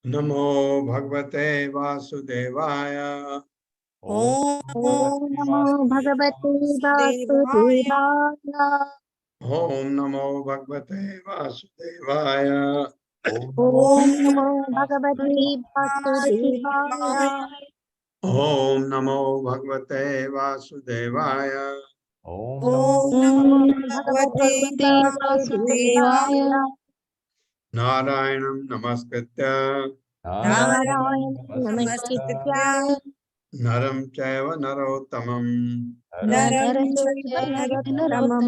नमो भगवते वासुदेवाय। ओम नमो भगवते वासुदेवाय। ओम नमो भगवते वासुदेवाय। ओम नमो भगवते वासुदेवाय। ओम नमो भगवते वासुदेवाय। ओम नमो भगवते वासुदेवाय। नारायणं नमस्कृत्य नारायण नमस्कृत्य नरं चैव नरोत्तमं नरं चैव नरोत्तमं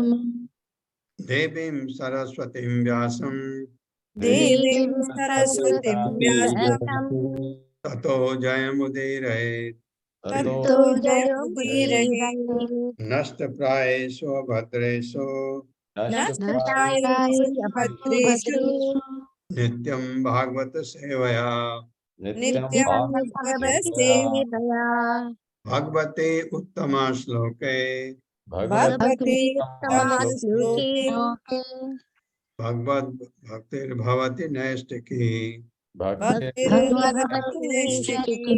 देवीं सरस्वतीं व्यासं देवीं सरस्वतीं व्यासं ततो जयमुदीरयेत्। ततो जयमुदीरये। नष्टप्रायेषु भद्रेषु नष्टाय भद्रेषु नित्यं भागवत सेवया नित्यं भगवत् सेवया भगवते उत्तम श्लोके भगवते उत्तमश्लोके भगवद भक्तिर्भवति नैष्टिकी। भक्तिर्भवति नैष्ठिकी।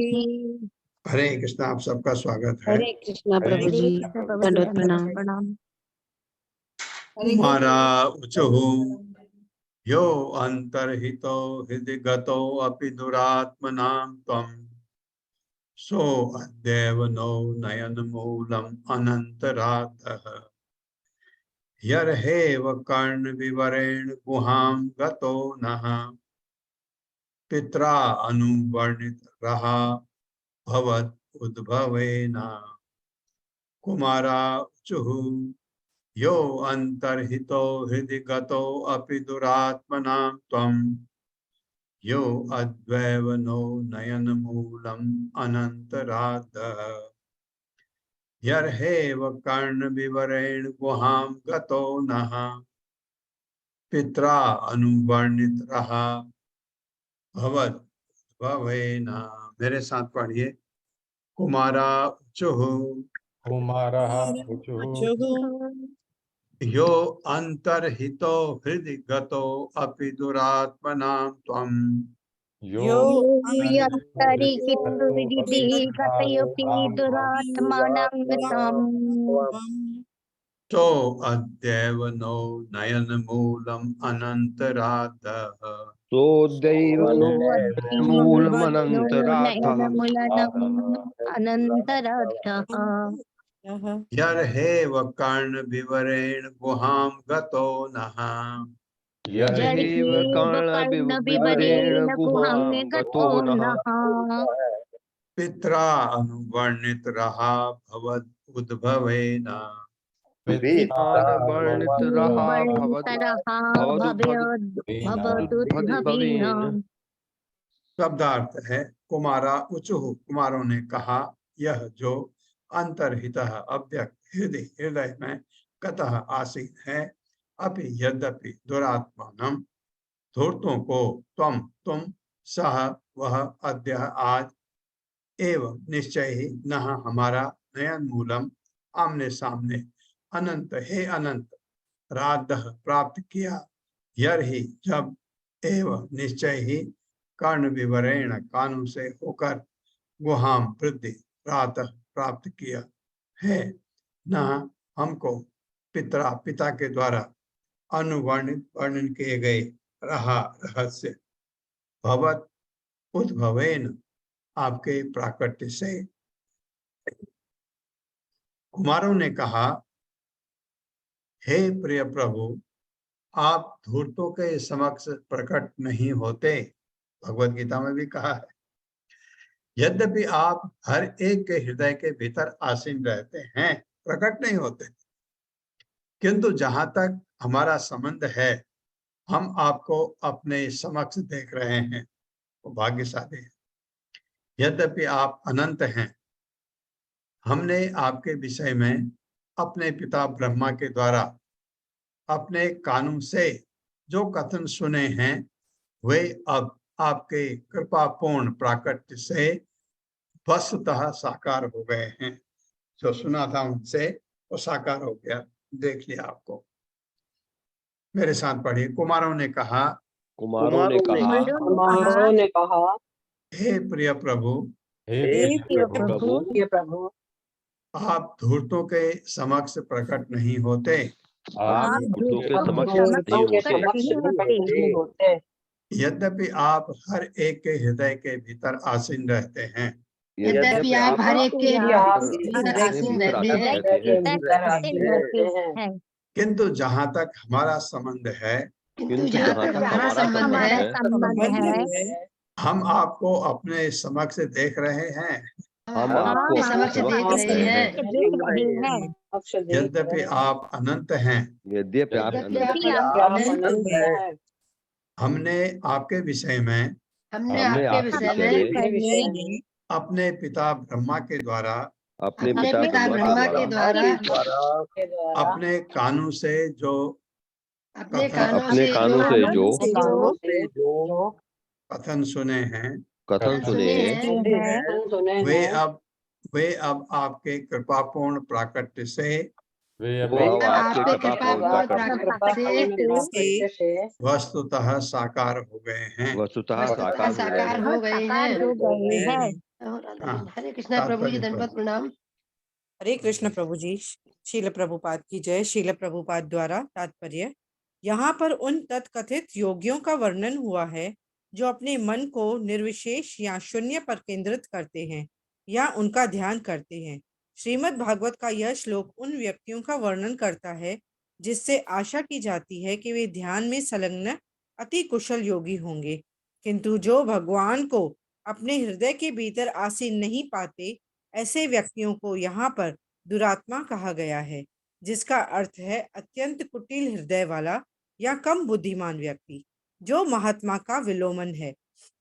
हरे कृष्ण। आप सबका स्वागत है। हरे कृष्णा प्रभु हरे जी, कृष्ण प्रभु जी, दंडवत प्रणाम। प्रणाम। कुमारा उचुहु यो अंतर्हितो हृदि गतो अपि दुरात्मनां त्वं सो अद्यैव नो नयन मूलम अनंतरातः यर्हेव कर्ण विवरेण गुहां गतो नः पित्रा अनुवर्णित रहा भवत उद्भवेन। कुमारा उचुः यो अंतर्हितो हृदि गतो अपि दुरात्मनां त्वं यो अद्वैव नो नयन मूलम अनंतरातः यर्हेव कर्ण विवरेण गुहां गतो नः पित्रा अनुवर्णित रहा भवत भवेन। मेरे साथ पढ़िए। कुमारा उचुः कुमारः उचुः यो अंतर्हितो हृदि गतो अपि दुरात्मनां त्वं यो अंतरिहितो हृदि गतोऽपि दुरात्मानं त्वं तो अद्यैव नो नयन मूलम अनंतरातः सोदैव मूलमनन्तरातः नयनमुलनम् अनन्तरार्थः यर्हेव कर्ण विवरेण गुहां गतो नः यर्हेव कर्णविवरेण कर्णविवरेण गुहां गुहां गतो नः पित्रा अनुवर्णित रहा भवद उद्भवेन। वेदानुवर्णित रहा वर्णितरः भवदुद्भवेन। शब्दार्थ है कुमारा उचुः कुमारों ने कहा यह जो अंतर्हितः अव्यक्त हृदय में कतः आसीन है अभी यद्यपि दुरात्मानम धूर्तों को तुम सह वह अद्य आज एवं निश्चय ही न हमारा नयन मूलम आमने सामने अनंत हे अनंत राध प्राप्त किया यर ही जब एवं निश्चय ही कर्ण विवरेण कानून से होकर गुहाम वृद्धि रात प्राप्त किया है न हमको पिता के द्वारा अनुवर्णित वर्णन किए गए रहा रहस्य भवत उद्भवेन आपके प्राकट्य से। कुमारों ने कहा हे प्रिय प्रभु आप धूर्तों के समक्ष प्रकट नहीं होते। भगवत गीता में भी कहा है यद्यपि आप हर एक के हृदय के भीतर आसीन रहते हैं प्रकट नहीं होते, किंतु जहां तक हमारा संबंध है हम आपको अपने समक्ष देख रहे हैं, वो भाग्यशाली है। यद्यपि आप अनंत हैं, हमने आपके विषय में अपने पिता ब्रह्मा के द्वारा अपने कानून से जो कथन सुने हैं वे अब आपके कृपापूर्ण प्राकट्य से वस्तुतः साकार हो गए हैं। जो सुना था उनसे वो साकार हो गया, देख लिया आपको। मेरे साथ पढ़िए। कुमारों ने कहा हे प्रिय प्रभु हे प्रभु आप धूर्तों के समक्ष प्रकट नहीं होते। आप धूर्तों के समक्ष नहीं होते। यद्यपि आप हर एक के हृदय के भीतर आसीन रहते हैं। यद्यपि आप हर एक के भीतर आसीन रहते हैं, किंतु जहाँ तक हमारा संबंध है हमारा संबंध है, हम आपको अपने समक्ष देख रहे हैं। हम आपको समक्ष देख रहे हैं। यद्यपि आप अनंत हैं, यद्यपि आप अनंत हैं, हमने आपके विषय में हमने आपके विषय में अपने पिता ब्रह्मा के द्वारा अपने पिता ब्रह्मा के द्वारा अपने कानों से जो अपने कानों से जो कथन सुने हैं वे अब आपके कृपापूर्ण प्राकट्य से वे वो अपनी आपके आपके कृपा कृपा पूर्ण प्राकृत से वस्तुतः साकार हो गए हैं। वस्तुतः वस्तुतः साकार हो गए हैं। साकार हो गए हैं। हाँ, हरे कृष्णा प्रभु जी, तात्पर्य धन्यवाद, प्रणाम। हरे कृष्ण प्रभु जी। शील प्रभुपाद की जय। शील प्रभुपाद द्वारा तात्पर्य। यहाँ पर उन तत्कथित योगियों का वर्णन हुआ है जो अपने मन को निर्विशेष या शून्य पर केंद्रित करते हैं या उनका ध्यान करते हैं। श्रीमद् भागवत का यह श्लोक उन व्यक्तियों का वर्णन करता है जिससे आशा की जाती है कि वे ध्यान में संलग्न अति कुशल योगी होंगे, किंतु जो भगवान को अपने हृदय के भीतर आसीन नहीं पाते, ऐसे व्यक्तियों को यहाँ पर दुरात्मा कहा गया है, जिसका अर्थ है अत्यंत कुटिल हृदय वाला या कम बुद्धिमान व्यक्ति। जो महात्मा का विलोमन है,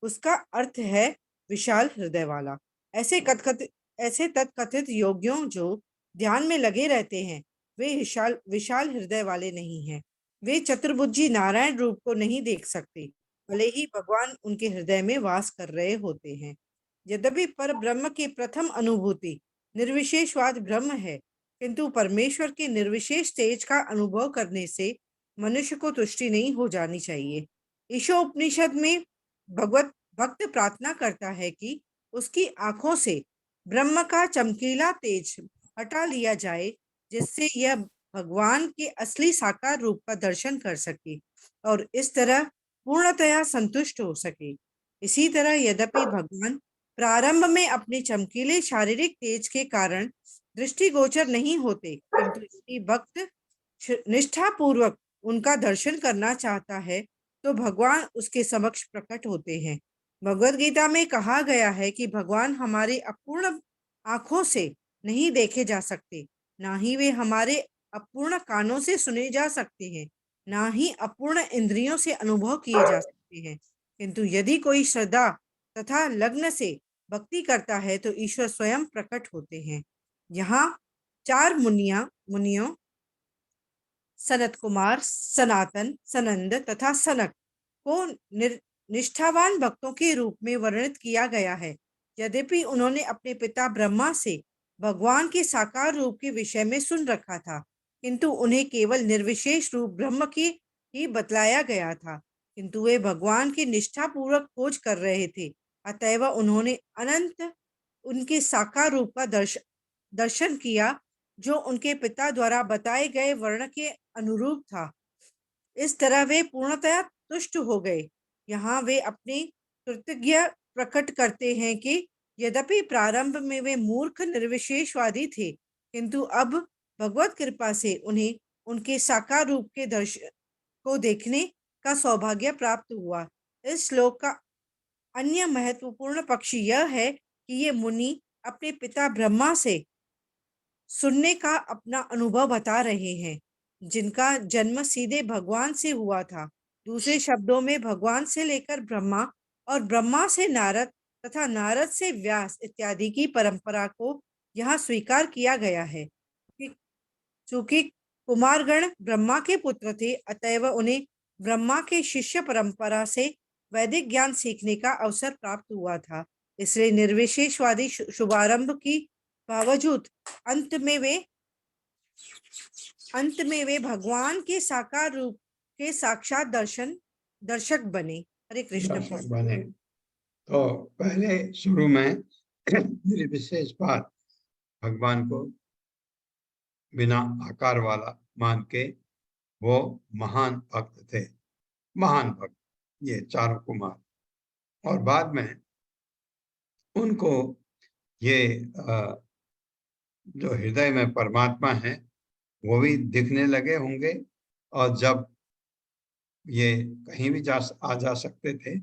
उसका अर्थ है विशाल हृदय वाला। ऐसे तत्कथित योगियों जो ध्यान में लगे रहते हैं, वे विशाल हृदय वाले नहीं हैं। वे चतुर्भुजी नारायण रूप को नहीं देख सकते, भले ही भगवान उनके हृदय में वास कर रहे होते हैं। यद्यपि पर ब्रह्म की प्रथम अनुभूति निर्विशेषवाद ब्रह्म है, किंतु परमेश्वर के निर्विशेष तेज का अनुभव करने से मनुष्य को तुष्टि नहीं हो जानी चाहिए। ईशोपनिषद में भगवत भक्त प्रार्थना करता है कि उसकी आंखों से ब्रह्म का चमकीला तेज हटा लिया जाए, जिससे यह भगवान के असली साकार रूप का दर्शन कर सके और इस तरह पूर्णतया संतुष्ट हो सके। इसी तरह यद्यपि भगवान प्रारंभ में अपने चमकीले शारीरिक तेज के कारण दृष्टिगोचर नहीं होते, किंतु यदि भक्त निष्ठा पूर्वक उनका दर्शन करना चाहता है तो भगवान उसके समक्ष प्रकट होते हैं। भगवद गीता में कहा गया है कि भगवान हमारे अपूर्ण आंखों से नहीं देखे जा सकते, ना ही वे हमारे अपूर्ण कानों से सुने जा सकते हैं, ना ही अपूर्ण इंद्रियों से अनुभव किए जा सकते हैं, किंतु यदि कोई श्रद्धा तथा लग्न से भक्ति करता है तो ईश्वर स्वयं प्रकट होते हैं। यहाँ 4 मुनियों सनत कुमार, सनातन, सनंद तथा सनक को निष्ठावान भक्तों के रूप में वर्णित किया गया है। यद्यपि उन्होंने अपने पिता ब्रह्मा से भगवान के साकार रूप के विषय में सुन रखा था, किंतु उन्हें केवल निर्विशेष रूप ब्रह्म की ही बतलाया गया था, किंतु वे भगवान की निष्ठापूर्वक खोज कर रहे थे, अतएव उन्होंने अनंत उनके साकार रूप का दर्शन किया, जो उनके पिता द्वारा बताए गए वर्ण के अनुरूप था। इस तरह वे पूर्णतया तुष्ट हो गए। यहाँ वे अपनी कृतज्ञ प्रकट करते हैं कि यद्यपि प्रारंभ में वे मूर्ख निर्विशेषवादी थे, किंतु अब भगवत कृपा से उन्हें उनके साकार रूप के दर्शन को देखने का सौभाग्य प्राप्त हुआ। इस श्लोक का अन्य महत्वपूर्ण पक्ष यह है कि ये मुनि अपने पिता ब्रह्मा से सुनने का अपना अनुभव बता रहे हैं, जिनका जन्म सीधे भगवान से हुआ था। दूसरे शब्दों में भगवान से लेकर ब्रह्मा और ब्रह्मा से नारद तथा नारद से व्यास इत्यादि की परंपरा को यहाँ स्वीकार किया गया है। चूंकि कुमारगण ब्रह्मा के पुत्र थे, अतएव उन्हें ब्रह्मा के शिष्य परंपरा से वैदिक ज्ञान सीखने का अवसर प्राप्त हुआ था। इसलिए निर्विशेषवादी शुभारंभ की बावजूद अंत में वे भगवान के साकार रूप के साक्षात दर्शक बने। हरे कृष्ण दर्शक बने। तो पहले शुरू में निर्विशेष बात भगवान को बिना आकार वाला मान के वो महान भक्त थे, महान भक्त ये चारों कुमार, और बाद में उनको ये जो हृदय में परमात्मा है वो भी दिखने लगे होंगे, और जब ये कहीं भी आ जा सकते थे,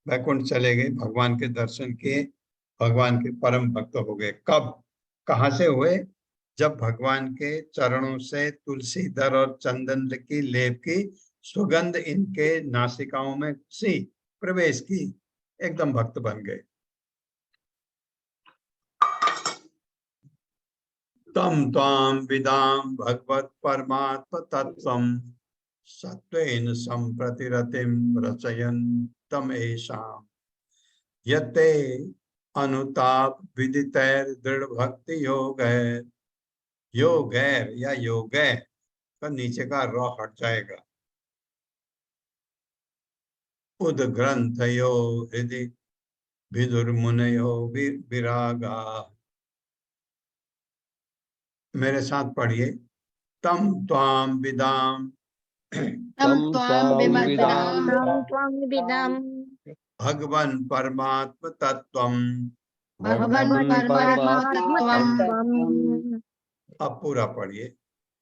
वैकुंठ चले गए, भगवान के दर्शन किए, भगवान के परम भक्त हो गए। कब, कहाँ से हुए? जब भगवान के चरणों से तुलसी दर और चंदन की लेप की सुगंध इनके नासिकाओं में घुसी, प्रवेश की, एकदम भक्त बन गए। तम त्वाम विदाम भगवत परमात्म तत्वम सत्वेन संप्रतिरतिम रचयन तम एषाम यते अनुताप विदितैर दृढ़ भक्ति योग है योगैर या योगै का नीचे का रॉ हट जाएगा। उद्ग्रंथयो हृदि विदुर्मुनयो विरागा। मेरे साथ पढ़िए। तम त्वाम विदाम तम त्वाम विदाम तां त्वां विदाम भगवन् परमात्म तत्वम। भगवन् परमात्मतत्त्वम्। तत्त्वम्। अब पूरा पढ़िए।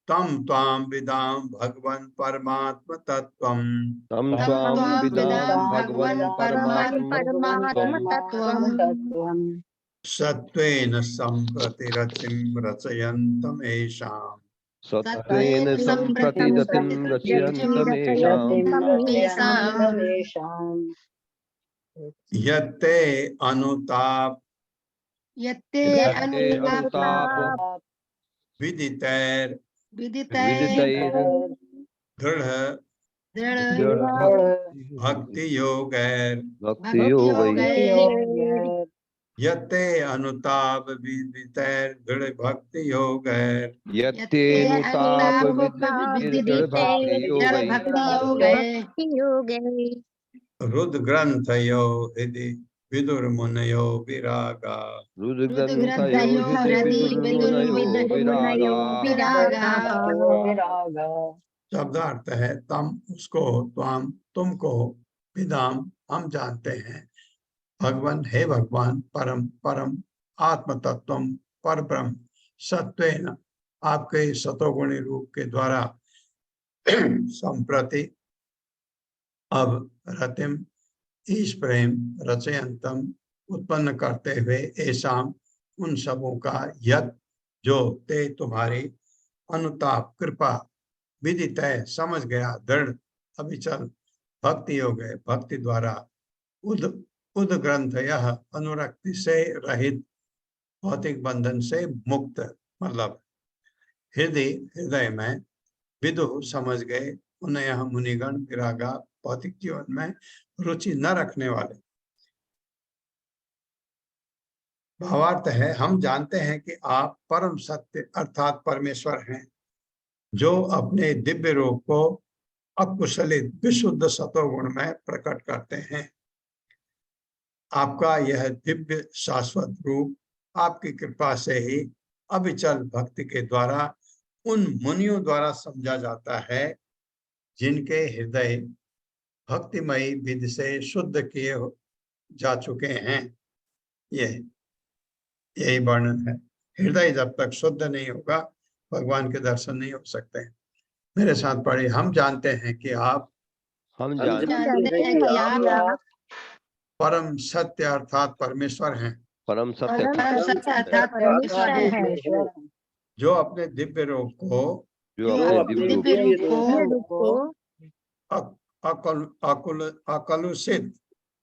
तम त्वाम विदाम भगवन् परमात्म तत्वम। तम तम त्वां त्वाम विदाम विदाम भगवन् भगवन् परमात्म परमात्मतत्त्वम्। सत्वेन सम्प्रति रतिं रचयन्तमेषाम्। सत्त्वेन सम्प्रति रतिं रचयन्तमेषाम्। यत्ते अनुताप यत्ते यत्ते अनुताप अनुताप विदितैर विदितैर दृढ़ दृढ़ भक्ति योगैर। भक्ति योगैः। यत्ते अनुताप विदितैर दृढ़ भक्ति योगैर। यत्ते अनुताप विदितैर भक्ति योगैः। भक्ति योगे रुद्र ग्रंथयो हृदि विदुर्मुनयो विरागा। रुद्रग्रन्थयो हृदि विदुर्मुनयो विरागा। शब्दार्थ है तम उसको, त्वाम तुमको, विदाम हम जानते हैं, भगवान हे भगवान, परम परम आत्म तत्वम पर ब्रह्म, सत्वेन आपके सतोगुणी रूप के द्वारा, संप्रति अब, रतिम ईश प्रेम, रचयंतम उत्पन्न करते हुए, ऐसाम उन सबों का, यत जो, ते तुम्हारी, अनुताप कृपा, विदितय समझ गया, दृढ़ अविचल, भक्ति योग है भक्ति द्वारा, उद ग्रंथ यह अनुरक्ति से रहित, भौतिक बंधन से मुक्त, मतलब हृदय हृदय में, विदु समझ गए, उन्हें यह मुनिगण विरागा भौतिक जीवन में रुचि न रखने वाले। भावार्थ है हम जानते हैं कि आप परम सत्य अर्थात परमेश्वर हैं, जो अपने दिव्य रूप को अकुशलित विशुद्ध सतोगुण में प्रकट करते हैं। आपका यह दिव्य शाश्वत रूप आपकी कृपा से ही अविचल भक्ति के द्वारा उन मुनियों द्वारा समझा जाता है, जिनके हृदय भक्तिमयी विधि से शुद्ध किए जा चुके हैं। यही वर्णन है। हृदय जब तक शुद्ध नहीं होगा, भगवान के दर्शन नहीं हो सकते। मेरे साथ पढ़े। हम जानते हैं कि आप हम जानते हैं कि आप परम सत्य अर्थात परमेश्वर हैं, परम सत्य अर्थात परमेश्वर है, जो अपने दिव्य रूप को जो अपने दिव्य रूप को अकलुषित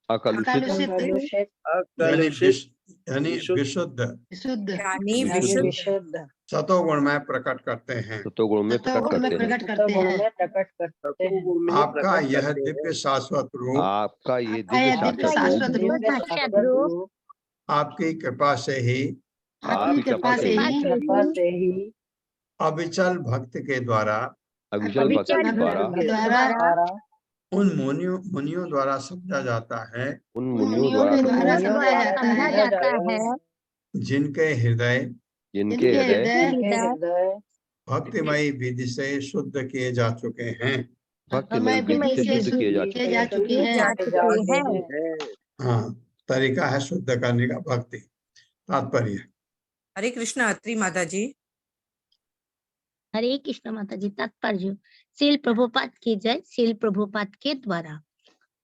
अकलुषित यानी विशुद्ध यानी विशुद्ध सतोगुण में प्रकट करते हैं। सतोगुण में प्रकट करते हैं। आपका यह दिव्य शाश्वत रूप, आपका ये दिव्य शाश्वत रूप आपकी कृपा से ही, आपकी कृपा से ही अविचल भक्ति के द्वारा, अविचल भक्ति के द्वारा उन मुनियों द्वारा समझा जाता है, उन मुनियों द्वारा समझा जाता है, जिनके हृदय भक्तिमयी विधि से शुद्ध किए जा चुके हैं। भक्तिमय विधि से शुद्ध किए जा चुके हैं। हाँ, तरीका है शुद्ध करने का भक्ति। तात्पर्य। हरे कृष्ण अत्री माता जी। हरे कृष्ण माता जी। तात्पर्य। श्रील प्रभुपाद की जय। श्रील प्रभुपाद के द्वारा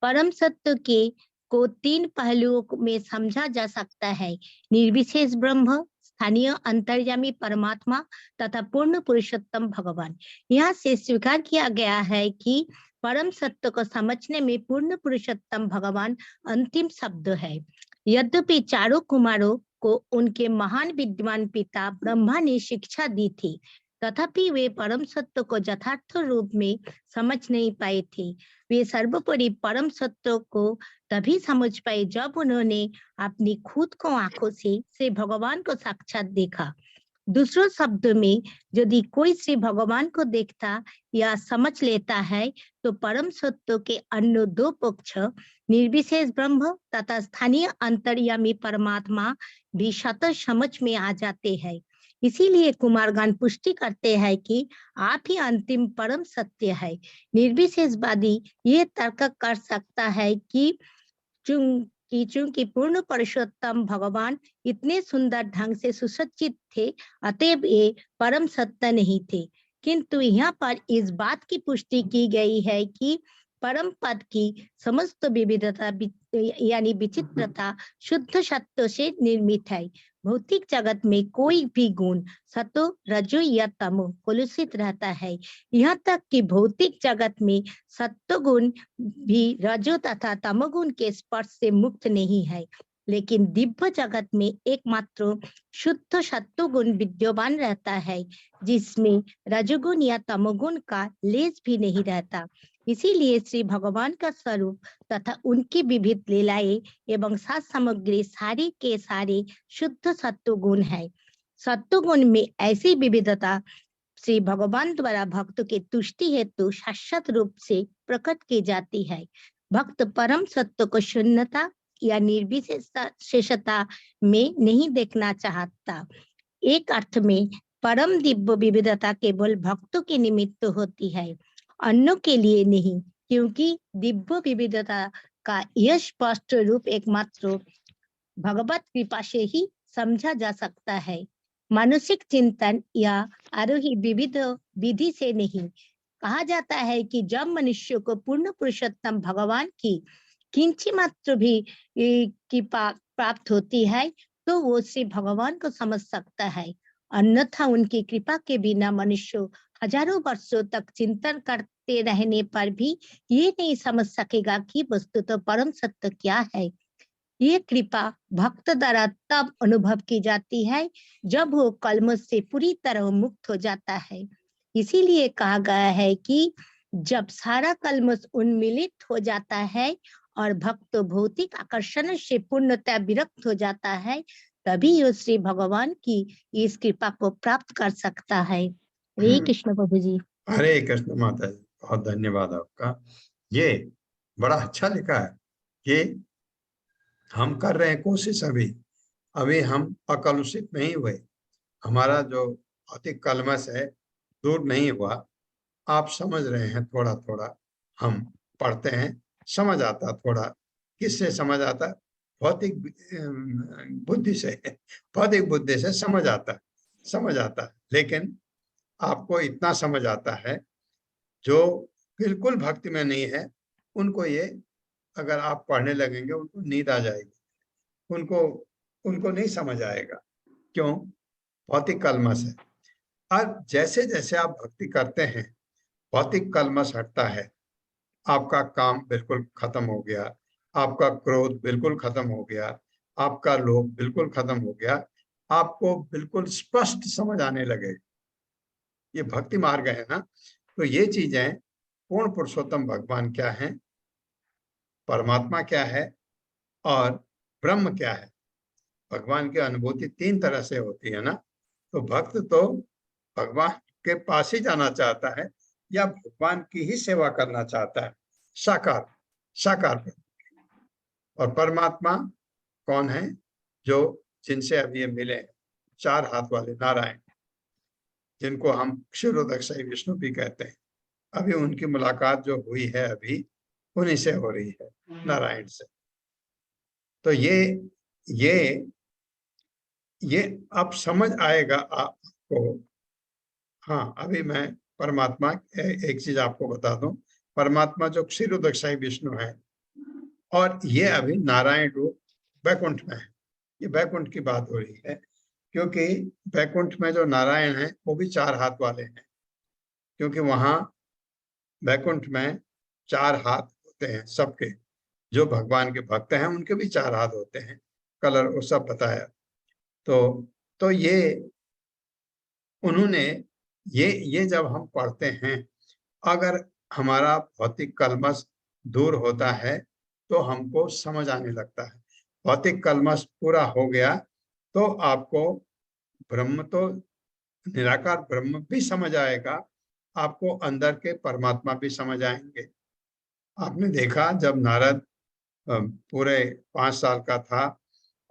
परम सत्य के को तीन पहलुओं में समझा जा सकता है: निर्विशेष ब्रह्म, स्थानीय अंतर्यामी परमात्मा तथा पूर्ण पुरुषोत्तम भगवान। यहाँ से स्वीकार किया गया है कि परम सत्य को समझने में पूर्ण पुरुषोत्तम भगवान अंतिम शब्द है। यद्यपि चारों कुमारों को उनके महान विद्वान पिता ब्रह्मा ने शिक्षा दी थी, तथापि वे परम सत्य को यथार्थ रूप में समझ नहीं पाए थे। वे सर्वोपरि परम सत्य को तभी समझ पाए जब उन्होंने अपनी खुद को आंखों से भगवान को साक्षात देखा। दूसरों शब्द में यदि कोई श्री भगवान को देखता या समझ लेता है तो परम सत्य के अन्य दो पक्ष निर्विशेष ब्रह्म तथा स्थानीय अंतर्यामी परमात्मा भी सतत समझ में आ जाते हैं। इसीलिए कुमारगण पुष्टि करते हैं कि आप ही अंतिम परम सत्य है। निर्विशेषवादी ये तर्क कर सकता है कि चूंकि पूर्ण पुरुषोत्तम भगवान इतने सुंदर ढंग से सुसज्जित थे, अतएव ये परम सत्य नहीं थे। किंतु यहाँ पर इस बात की पुष्टि की गई है कि परम पद की समस्त विविधता यानी विचित्रता शुद्ध सत्य से निर्मित है। भौतिक जगत में कोई भी गुण सतो रजो या तमो कलुषित रहता है। यहाँ तक कि भौतिक जगत में सत्व गुण भी रजो तथा तमोगुण के स्पर्श से मुक्त नहीं है, लेकिन दिव्य जगत में एकमात्र शुद्ध सत्व गुण विद्यमान रहता है, जिसमें रजोगुण या तमोगुण का लेस भी नहीं रहता। इसीलिए श्री भगवान का स्वरूप तथा उनकी विविध लीलाएं एवं साज सामग्री सारे के सारे शुद्ध सत्व गुण है। सत्व गुण में ऐसी विविधता श्री भगवान द्वारा भक्त के तुष्टि हेतु शाश्वत रूप से प्रकट की जाती है। भक्त परम सत्य को शून्यता या निर्विशेषता में नहीं देखना चाहता। एक अर्थ में परम दिव्य विविधता केवल भक्तों के निमित्त होती है, अन्यों के लिए नहीं, क्योंकि दिव्य विविधता का यह स्पष्ट रूप एकमात्र भगवत कृपा से ही समझा जा सकता है। मानसिक चिंतन या आरोही विविध विधि से नहीं। कहा जाता है कि जब मनुष्य को पूर्ण पुरुषोत्तम भगवान की किंची मात्र भी कृपा प्राप्त होती है तो वो श्री भगवान को समझ सकता है। अन्यथा उनकी कृपा के बिना मनुष्य हजारों वर्षों तक चिंतन करते रहने पर भी ये नहीं समझ सकेगा कि वस्तुतः परम सत्य क्या है। ये कृपा भक्त द्वारा तब अनुभव की जाती है जब वो कलमश से पूरी तरह मुक्त हो जाता है। इसीलिए कहा गया है कि जब सारा कलमश उन्मिलित हो जाता है और भक्त भौतिक आकर्षण से पूर्णतः विरक्त हो जाता है, तभी वो श्री भगवान की इस कृपा को प्राप्त कर सकता है। हरे कृष्ण प्रभु जी। हरे कृष्ण माता जी, बहुत धन्यवाद आपका। ये बड़ा अच्छा लिखा है कि हम कर रहे हैं कोशिश, अभी हम अकलुषित नहीं हुए, हमारा जो भौतिक कलमश है दूर नहीं हुआ। आप समझ रहे हैं, थोड़ा थोड़ा हम पढ़ते हैं, समझ आता, थोड़ा किससे समझ आता, भौतिक बुद्धि से, भौतिक बुद्धि से समझ आता। लेकिन आपको इतना समझ आता है, जो बिल्कुल भक्ति में नहीं है उनको ये, अगर आप पढ़ने लगेंगे उनको नींद आ जाएगी, उनको नहीं समझ आएगा। क्यों? भौतिक कलमश है। और जैसे जैसे आप भक्ति करते हैं भौतिक कलमश हटता है, आपका काम बिल्कुल खत्म हो गया, आपका क्रोध बिल्कुल खत्म हो गया, आपका लोभ बिल्कुल खत्म हो गया, आपको बिल्कुल स्पष्ट समझ आने लगे। ये भक्ति मार्ग है ना। तो ये चीजें, पूर्ण पुरुषोत्तम भगवान क्या है, परमात्मा क्या है और ब्रह्म क्या है। भगवान की अनुभूति तीन तरह से होती है ना। तो भक्त तो भगवान के पास ही जाना चाहता है या भगवान की ही सेवा करना चाहता है, साकार। और परमात्मा कौन है? जो जिनसे अब ये मिले, चार हाथ वाले नारायण, जिनको हम क्षीरोदक्षाई विष्णु भी कहते हैं। अभी उनकी मुलाकात जो हुई है अभी उन्हीं से हो रही है, नारायण से। तो ये अब समझ आएगा आपको। हाँ, अभी मैं परमात्मा, एक चीज आपको बता दूं, परमात्मा जो क्षीरोदक्षाई विष्णु है और ये अभी नारायण रूप वैकुंठ में है। ये वैकुंठ की बात हो रही है, क्योंकि वैकुंठ में जो नारायण है वो भी चार हाथ वाले हैं, क्योंकि वहां वैकुंठ में चार हाथ होते हैं सबके। जो भगवान के भक्त हैं उनके भी चार हाथ होते हैं, कलर वो सब बताया। तो ये उन्होंने ये जब हम पढ़ते हैं, अगर हमारा भौतिक कलमश दूर होता है तो हमको समझ आने लगता है। भौतिक कलमश पूरा हो गया तो आपको ब्रह्म तो निराकार ब्रह्म भी समझ आएगा, आपको अंदर के परमात्मा भी समझ आएंगे। आपने देखा जब नारद पूरे 5 साल का था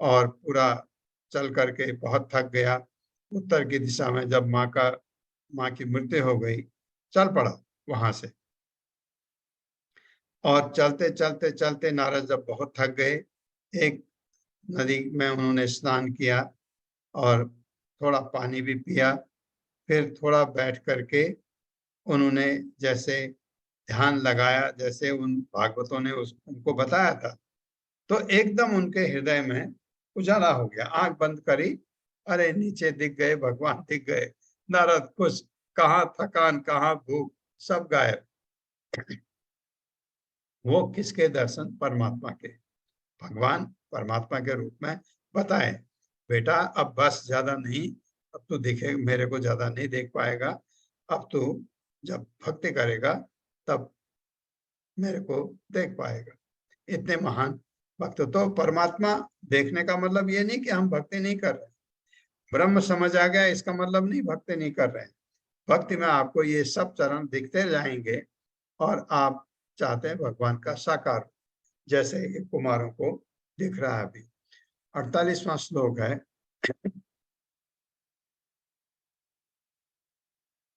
और पूरा चल करके बहुत थक गया, उत्तर की दिशा में जब माँ की मृत्यु हो गई, चल पड़ा वहां से। और चलते चलते चलते नारद जब बहुत थक गए, एक नदी में उन्होंने स्नान किया और थोड़ा पानी भी पिया। फिर थोड़ा बैठ करके उन्होंने जैसे ध्यान लगाया, जैसे उन भागवतों ने उनको बताया था, तो एकदम उनके हृदय में उजाला हो गया। आंख बंद करी, अरे नीचे दिख गए भगवान, दिख गए। नारद खुश, कहाँ थकान, कहाँ भूख, सब गायब। वो किसके दर्शन? परमात्मा के। भगवान परमात्मा के रूप में बताए, बेटा अब बस, ज्यादा नहीं, अब तो दिखे, मेरे को ज्यादा नहीं देख पाएगा, अब तो जब भक्ति करेगा तब मेरे को देख पाएगा। इतने महान भक्त। तो परमात्मा देखने का मतलब ये नहीं कि हम भक्ति नहीं कर रहे, ब्रह्म समझ आ गया इसका मतलब नहीं भक्ति नहीं कर रहे हैं। भक्ति में आपको ये सब चरण दिखते जाएंगे और आप चाहते हैं भगवान का साकार, जैसे ये कुमारों को दिख रहा है अभी। 48वां श्लोक है,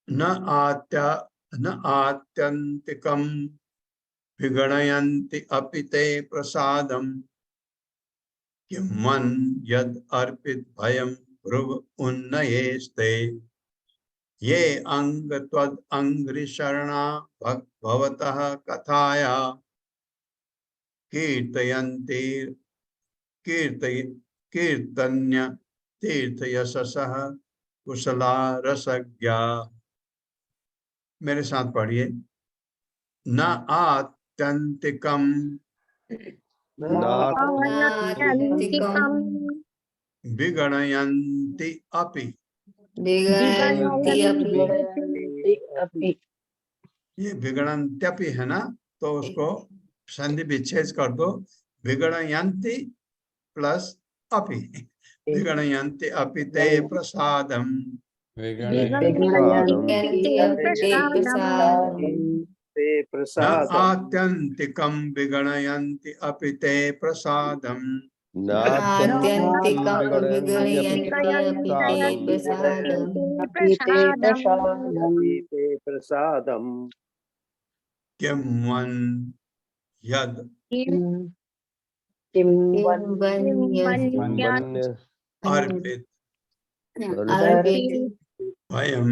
न आत्यंतिकम विगणयन्ति अपि ते प्रसादम किं मन यद अर्पित भयम भ्रुव उन्नयेस्ते ये अंग त्वद अंघ्रि शरणा भवतः कथाया कीर्तयन्ति कीर्तन्य तीर्थ यशसः कुशला रसज्ञा। मेरे साथ पढ़िए, न आत्यंतिकम आत्यन्तिकम् विगणयन्ति अपि। ये विगणन्त्यपि है ना, तो उसको संधि विच्छेद कर दो, विगणयन्ति प्लस अपि, विगणयन्ति अपि ते प्रसादम। न आत्यंतिकम विगणयन्ति अपि ते प्रसादम किं वन यद अर्पित भयम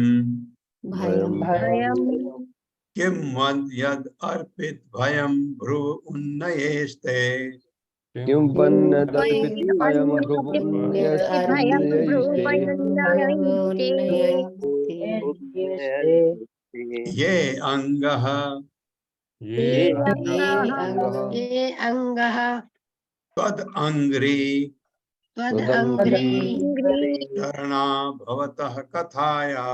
किं वन यद अर्पित भयम भ्रुव उन्नयेस्ते। ये अंगः त्वद अंघ्रि शरणा भवतः कथाया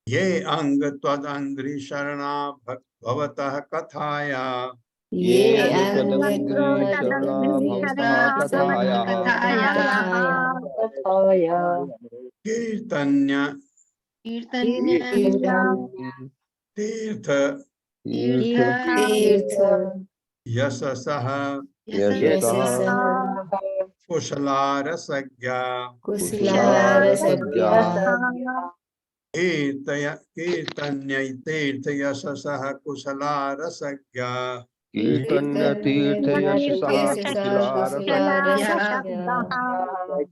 ये अंग त्वद अंघ्रि शरणा भवतः कथाया कीर्तन्य तीर्थ यशसः कुशला रसज्ञा। कीर्तन्य तीर्थ यशसः कुशला रसज्ञा।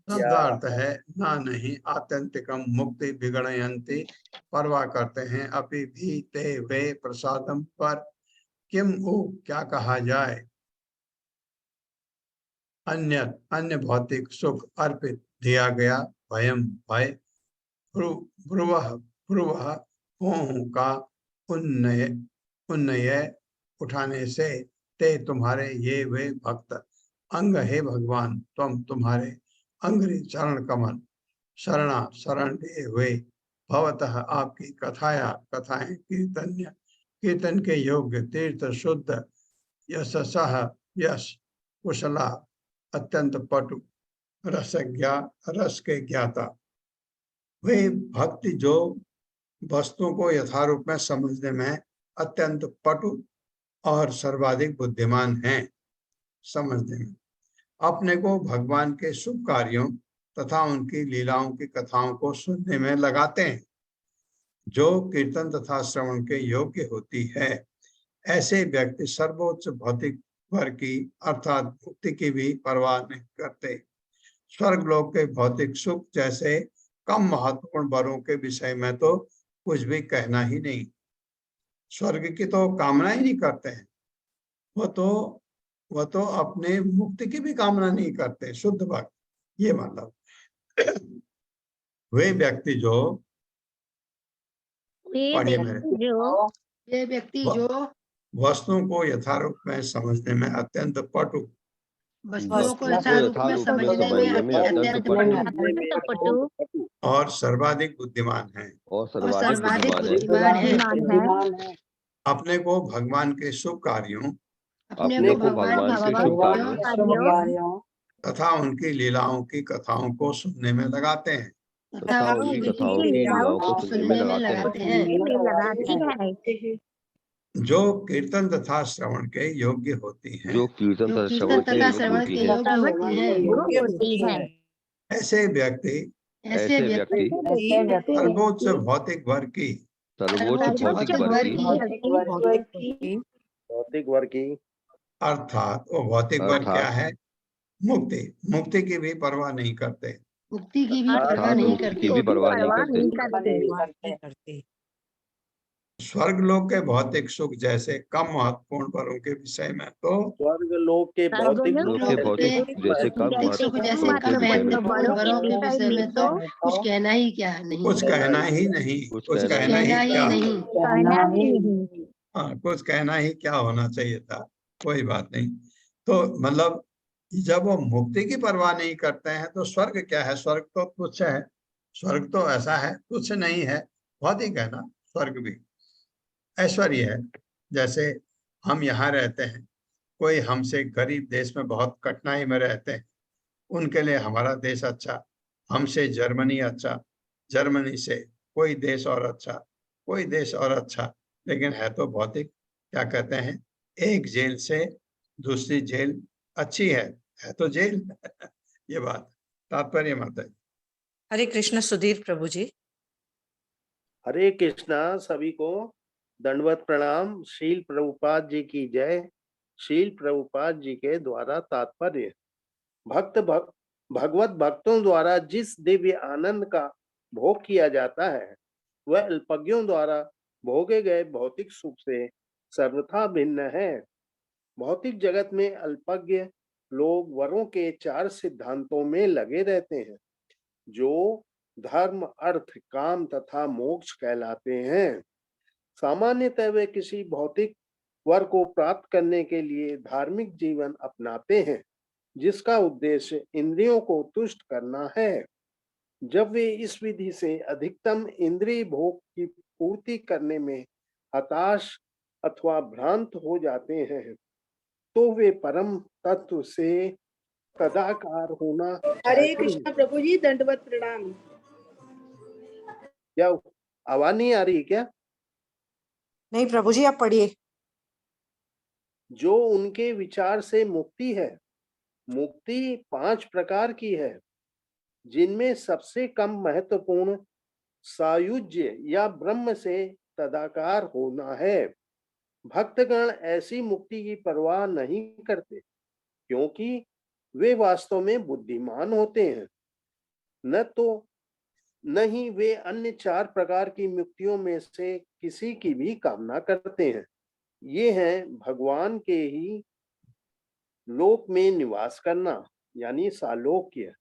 शब्दार्थ है ना नहीं आत्यंतिकम मुक्ति विगणयन्ति, परवाह करते हैं, अभी भी ते वे प्रसादम पर, किम उ क्या कहा जाए, अन्य भौतिक सुख अर्पित दिया गया, भयम भय, भ्रुवः भों का उन्नय उठाने से, ते तुम्हारे ये वे भक्त, अंग है भगवान तुम तुम्हारे अंग्रि चरण कमल, शरणा शरण लिए हुए, भवतः आपकी कथाया कथाएं, कीर्तन के योग्य, तीर्थ शुद्ध, यशसः यश, कुशला अत्यंत पटु, रस के ज्ञाता। वे भक्ति जो वस्तुओं को यथारूप में समझने में अत्यंत पटु और सर्वाधिक बुद्धिमान हैं। समझने में अपने को भगवान के शुभ कार्यों तथा उनकी लीलाओं की कथाओं को सुनने में लगाते हैं, जो कीर्तन तथा श्रवण के योग्य होती है। ऐसे व्यक्ति सर्वोच्च भौतिक वर्ग की अर्थात मुक्ति की भी परवाह नहीं करते। स्वर्ग लोक के भौतिक सुख जैसे कम महत्वपूर्ण वरों के विषय में तो कुछ भी कहना ही नहीं। स्वर्ग की तो कामना ही नहीं करते हैं। वह तो अपने मुक्ति की भी कामना नहीं करते, शुद्ध भक्त। ये मतलब वे व्यक्ति जो वे व्यक्ति जो वस्तुओं को यथारूप में समझने में अत्यंत पटु वस्तुओं को यथारूप में समझने में अत्यंत पटु और सर्वाधिक बुद्धिमान हैं। और सर्वाधिक बुद्धिमान है। अपने को भगवान के शुभ कार्यों अपने को भगवान के शुभ कार्यों तथा उनकी लीलाओं की कथाओं को सुनने में लगाते हैं। तथा उनकी लीलाओं को सुनने में लगाते हैं। जो कीर्तन तथा श्रवण के योग्य होती हैं। जो कीर्तन तथा श्रवण के योग्य होती है। ऐसे व्यक्ति सर्वोच्च भौतिक वर्ग की अर्थात वो भौतिक वर्ग क्या है? मुक्ति की भी परवाह नहीं करते। मुक्ति की भी परवाह नहीं करते। स्वर्ग लोक के भौतिक सुख जैसे कम महत्वपूर्ण वरों के विषय में तो स्वर्ग लोक के भौतिक जैसे कम महत्वपूर्ण वरों के विषय में तो कुछ कहना ही क्या नहीं। कुछ कहना ही नहीं। हाँ, कुछ कहना ही क्या होना चाहिए था। कोई बात नहीं। तो मतलब जब वो मुक्ति की परवाह नहीं करते हैं तो स्वर्ग क्या है? स्वर्ग तो तुच्छ है। स्वर्ग तो ऐसा है, तुच्छ नहीं है, भौतिक है ना। स्वर्ग भी ऐश्वर्य है। जैसे हम यहाँ रहते हैं, कोई हमसे गरीब देश में बहुत कठिनाई में रहते हैं, उनके लिए हमारा देश अच्छा, हमसे जर्मनी अच्छा, जर्मनी से कोई देश और अच्छा, कोई देश और अच्छा, लेकिन है तो भौतिक। क्या कहते हैं, एक जेल से दूसरी जेल अच्छी है तो जेल। ये बात तात्पर्य माता है। हरे कृष्ण सुधीर प्रभु जी। हरे कृष्णा। सभी को दंडवत प्रणाम। शील प्रभुपाद जी की जय। शील प्रभुपाद जी के द्वारा तात्पर्य, भगवत भक्तों द्वारा जिस दिव्य आनंद का भोग किया जाता है वह अल्पज्ञों द्वारा भोगे गए भौतिक सुख से सर्वथा भिन्न है। भौतिक जगत में अल्पज्ञ लोग वरों के 4 सिद्धांतों में लगे रहते हैं, जो धर्म, अर्थ, काम तथा मोक्ष कहलाते हैं। सामान्यतः वे किसी भौतिक वर को प्राप्त करने के लिए धार्मिक जीवन अपनाते हैं, जिसका उद्देश्य इंद्रियों को तुष्ट करना है। जब वे इस विधि से अधिकतम इंद्रिय भोग की पूर्ति करने में हताश अथवा भ्रांत हो जाते हैं तो वे परम तत्व से तदाकार होना। हरे कृष्ण प्रभु जी, दंडवत प्रणाम। क्या आवाज नहीं आ रही क्या? नहीं प्रभु जी, आप पढ़िए। जो उनके विचार से मुक्ति है, मुक्ति 5 प्रकार की है, जिनमें सबसे कम महत्वपूर्ण सायुज्य या ब्रह्म से तदाकार होना है। भक्तगण ऐसी मुक्ति की परवाह नहीं करते, क्योंकि वे वास्तव में बुद्धिमान होते हैं। न ही वे अन्य 4 प्रकार की मुक्तियों में से किसी की भी कामना करते हैं। ये हैं भगवान के ही लोक में निवास करना यानी सालोक्य,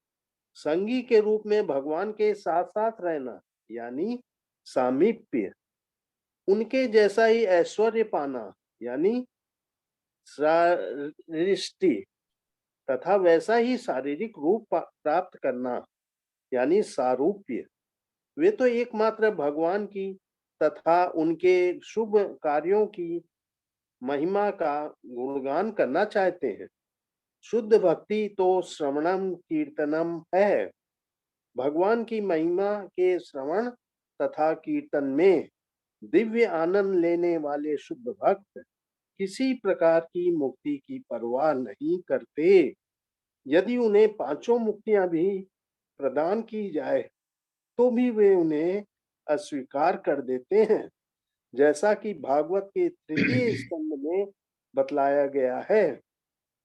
संगी के रूप में भगवान के साथ साथ रहना यानी सामीप्य, उनके जैसा ही ऐश्वर्य पाना यानी सृष्टि तथा वैसा ही शारीरिक रूप प्राप्त करना यानी सारूप्य। वे तो एकमात्र भगवान की तथा उनके शुभ कार्यों की महिमा का गुणगान करना चाहते हैं। शुद्ध भक्ति तो श्रवणम कीर्तनम है। भगवान की महिमा के श्रवण तथा कीर्तन में दिव्य आनंद लेने वाले शुद्ध भक्त किसी प्रकार की मुक्ति की परवाह नहीं करते। यदि उन्हें पांचों मुक्तियां भी प्रदान की जाए तो भी वे उन्हें अस्वीकार कर देते हैं, जैसा कि भागवत के 3 स्कंद में बतलाया गया है।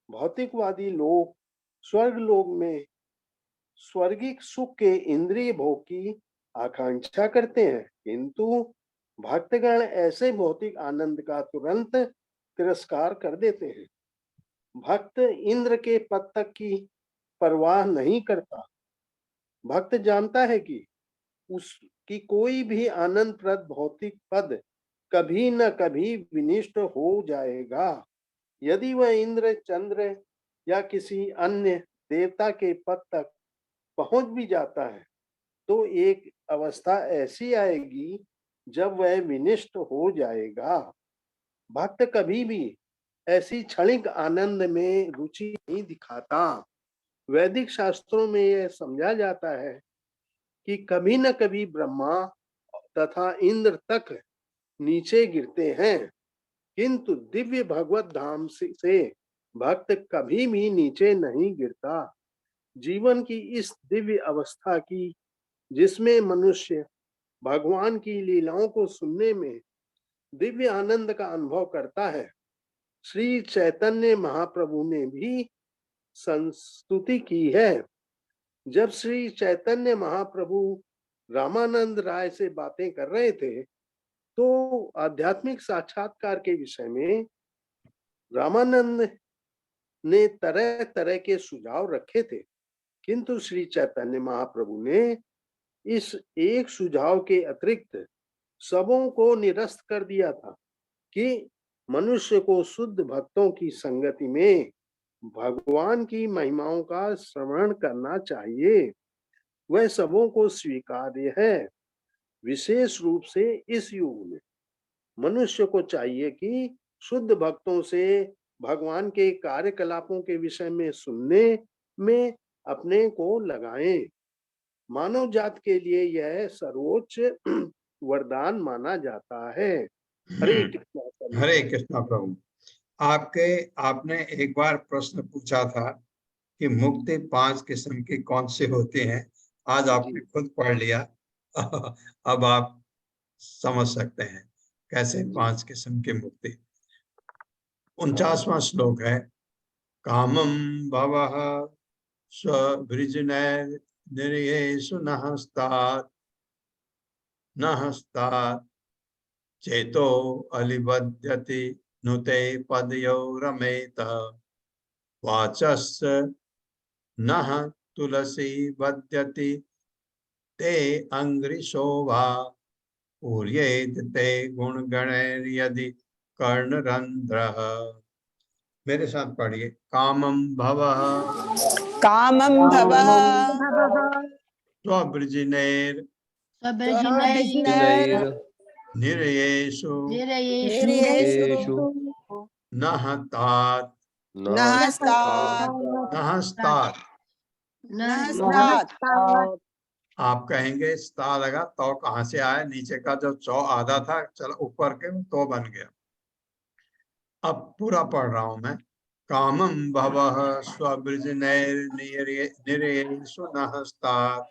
भौतिकवादी लोग स्वर्ग लोक में स्वर्गिक सुख के इंद्रिय भोग की आकांक्षा करते हैं, किंतु भक्तगण ऐसे भौतिक आनंद का तुरंत तिरस्कार कर देते हैं। भक्त इंद्र के पद तक की परवाह नहीं करता। भक्त जानता है कि उसकी कोई भी आनंदप्रद भौतिक पद कभी न कभी विनिष्ट हो जाएगा। यदि वह इंद्र, चंद्र या किसी अन्य देवता के पद तक पहुंच भी जाता है तो एक अवस्था ऐसी आएगी जब वह विनिष्ट हो जाएगा। भक्त कभी भी ऐसी क्षणिक आनंद में रुचि नहीं दिखाता। वैदिक शास्त्रों में यह समझा जाता है कि कभी न कभी ब्रह्मा तथा इंद्र तक नीचे गिरते हैं, किंतु दिव्य भगवत धाम से भक्त कभी भी नीचे नहीं गिरता। जीवन की इस दिव्य अवस्था की, जिसमें मनुष्य भगवान की लीलाओं को सुनने में दिव्य आनंद का अनुभव करता है, श्री चैतन्य महाप्रभु ने भी संस्तुति की है। जब श्री चैतन्य महाप्रभु रामानंद राय से बातें कर रहे थे तो आध्यात्मिक साक्षात्कार के विषय में रामानंद ने तरह तरह के सुझाव रखे थे, किंतु श्री चैतन्य महाप्रभु ने इस एक सुझाव के अतिरिक्त सबों को निरस्त कर दिया था कि मनुष्य को शुद्ध भक्तों की संगति में भगवान की महिमाओं का श्रवण करना चाहिए। वह सबों को स्वीकार्य है। विशेष रूप से इस युग में मनुष्य को चाहिए कि शुद्ध भक्तों से भगवान के कार्यकलापों के विषय में सुनने में अपने को लगाएं। मानव जात के लिए यह सर्वोच्च वरदान माना जाता है। हरे कृष्णा। हरे कृष्णा प्रभु। आपने एक बार प्रश्न पूछा था कि मुक्ति 5 किस्म की कौन सी होती हैं। आज आपने खुद पढ़ लिया। अब आप समझ सकते हैं कैसे 5 किस्म की मुक्ति। 49वां श्लोक है, कामं भवः स्ववृजनैर्निर्येषु नहस्तात् चेतो अलिबध्यति नुते पदयो रमेत वाचस्स नः तुलसी बध्यति ते अंग्रिशोभा पूर्येत ते गुणगणैर्यदि कर्णरंध्रः। मेरे साथ पढ़िए, कामं भवः स्ववृजिनैर् निरयेषु नहस्तात् आप कहेंगे स्ता लगा तो कहाँ से आया, नीचे का जो चौ आधा था चलो ऊपर के तो बन गया। अब पूरा पढ़ रहा हूं मैं। कामं भवः स्ववृजनैर्निरयेषु नहस्तात्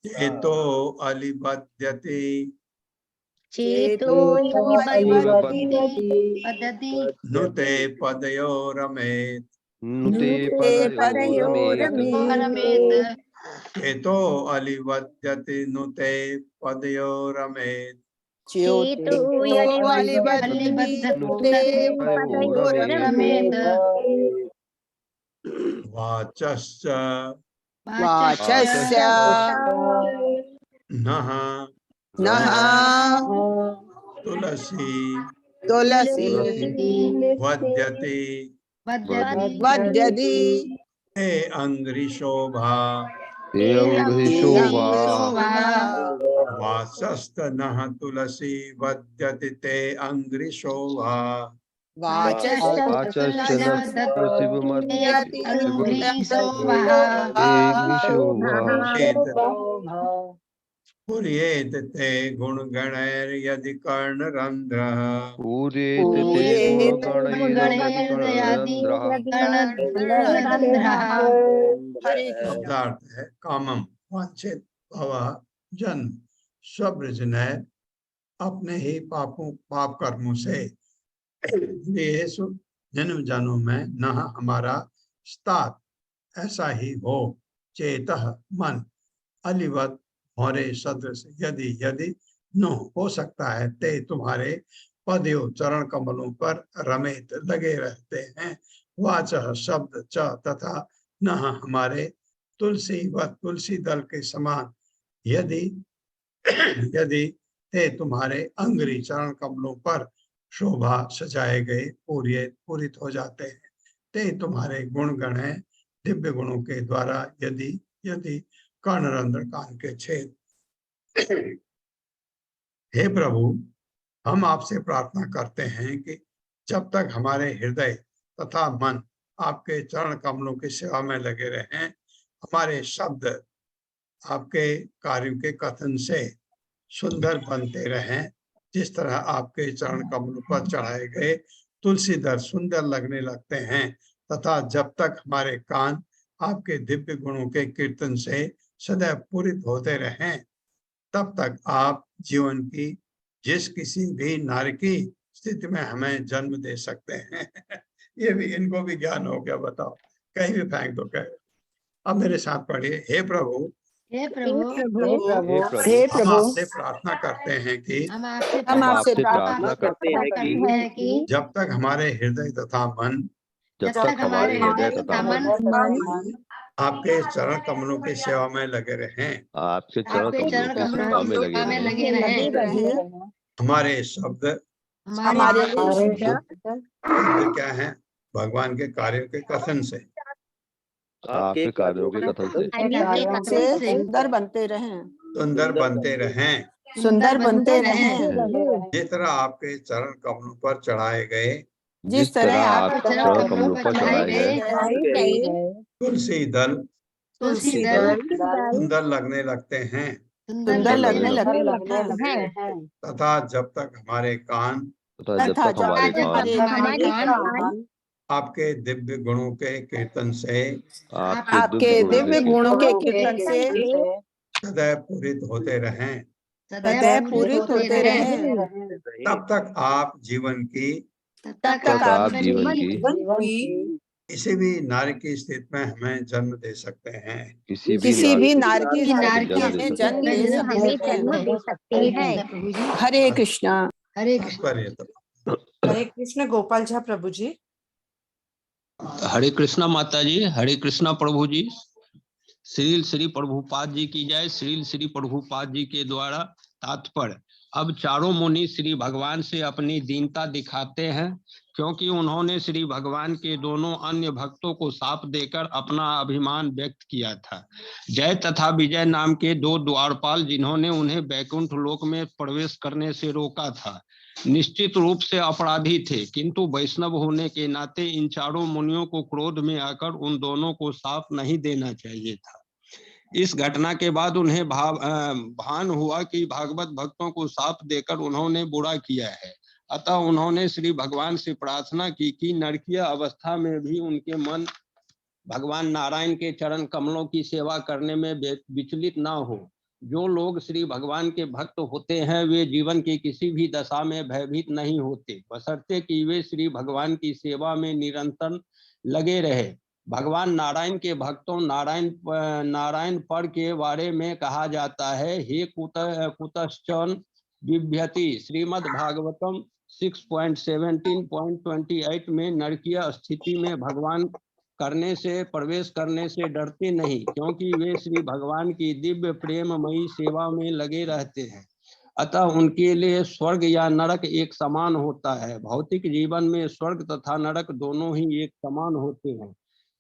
चेतो अलिबध्यति नुते पदयो रमेत चेतो अलिबध्यति नुते पदयो रमेत वाचस्स नः तुलसी वद्यति ते अंग्रिशोभा हे अंगेशोभा वासस्त नः तुलसी वद्यति ते अंग्रिशोभा पुर्येत ते गुणगणैर्यदि कर्णरन्ध्रः शब्दार्थ है कामम वांछित भव जन्म स्वब्रजनय अपने ही पाप कर्मों से येषु जन्म जन्मों में न हमारा स्तात ऐसा ही हो चेतः मन अलिवत भौरे सदृश यदि यदि न हो सकता है ते तुम्हारे पदयो चरण कमलों पर रमेत लगे रहते हैं वाचः शब्द च तथा न हमारे तुलसी व तुलसी दल के समान यदि यदि ते तुम्हारे अंग्री चरण कमलों पर शोभा सजाए गए पूरित हो जाते हैं ते तुम्हारे गुण गण है दिव्य गुणों के द्वारा यदि यदि कर्णरंध्र कान के छेद। हे प्रभु हम आपसे प्रार्थना करते हैं कि जब तक हमारे हृदय तथा मन आपके चरण कमलों की सेवा में लगे रहें हमारे शब्द आपके कार्यों के कथन से सुंदर बनते रहें जिस तरह आपके चरण कमलों पर चढ़ाए गए तुलसीदल सुंदर लगने लगते हैं तथा जब तक हमारे कान आपके दिव्य गुणों के कीर्तन से सदैव पूरित होते रहें तब तक आप जीवन की जिस किसी भी नारकी स्थिति में हमें जन्म दे सकते हैं। ये भी इनको भी ज्ञान हो गया बताओ कहीं भी फेंक दो कहे। अब मेरे साथ पढ़िए हे प्रभु हे प्रभु हम आपसे प्रार्थना करते हैं कि हम आपसे प्रार्थना करते हैं कि जब तक हमारे हृदय तथा मन जब तक हमारे हृदय तथा मन आपके चरण कमलों की सेवा में लगे रहें आपके चरण कमलों की सेवा में लगे रहें हमारे शब्द क्या है भगवान के कार्यों के कथन से आपके कार्यों के कथन से सुंदर बनते रहें जिस तरह आपके चरण कमलों पर चढ़ाए गए जिस तरह आपके चरण कमलों पर चढ़ाए गए तुलसी दल सुंदर लगने लगते हैं तथा जब तक हमारे कान आपके दिव्य गुणों के कीर्तन से सदैव पूरित होते रहें तब तक आप जीवन की किसी भी नारी की स्थिति में हमें जन्म दे सकते हैं किसी भी नारी हमें जन्म दे सकते हैं। हरे कृष्णा। हरे कृष्ण गोपाल झा प्रभु जी। हरे कृष्णा माता जी, हरे कृष्णा प्रभु जी। श्रील श्री प्रभुपाद जी की जय। श्रील श्री प्रभुपाद जी के द्वारा तात्पर्य अब चारों मुनि श्री भगवान से अपनी दीनता दिखाते हैं क्योंकि उन्होंने श्री भगवान के दोनों अन्य भक्तों को शाप देकर अपना अभिमान व्यक्त किया था। जय तथा विजय नाम के दो द्वारपाल जिन्होंने उन्हें बैकुंठ लोक में प्रवेश करने से रोका था निश्चित रूप से अपराधी थे, किंतु वैष्णव होने के नाते इन चारों मुनियों को क्रोध में आकर उन दोनों को शाप नहीं देना चाहिए था। इस घटना के बाद उन्हें भान हुआ कि भागवत भक्तों को शाप देकर उन्होंने बुरा किया है, अतः उन्होंने श्री भगवान से प्रार्थना की कि नरकीय अवस्था में भी उनके मन भगवान नारायण के चरण कमलों की सेवा करने में विचलित ना हो। जो लोग श्री भगवान के भक्त होते हैं वे जीवन की किसी भी दशा में भयभीत नहीं होते, बशर्ते कि वे श्री भगवान की सेवा में निरंतर लगे रहे। भगवान नारायण के भक्तों नारायण पर के बारे में कहा जाता है, हे कुतश्चन बिभ्यति। श्रीमद् भागवतम 6.17.28 में नरकीय स्थिति में भगवान करने से प्रवेश करने से डरते नहीं क्योंकि वे श्री भगवान की दिव्य प्रेममयी सेवा में लगे रहते हैं, अतः उनके लिए स्वर्ग या नरक एक समान होता है। भौतिक जीवन में स्वर्ग तथा नरक दोनों ही एक समान होते हैं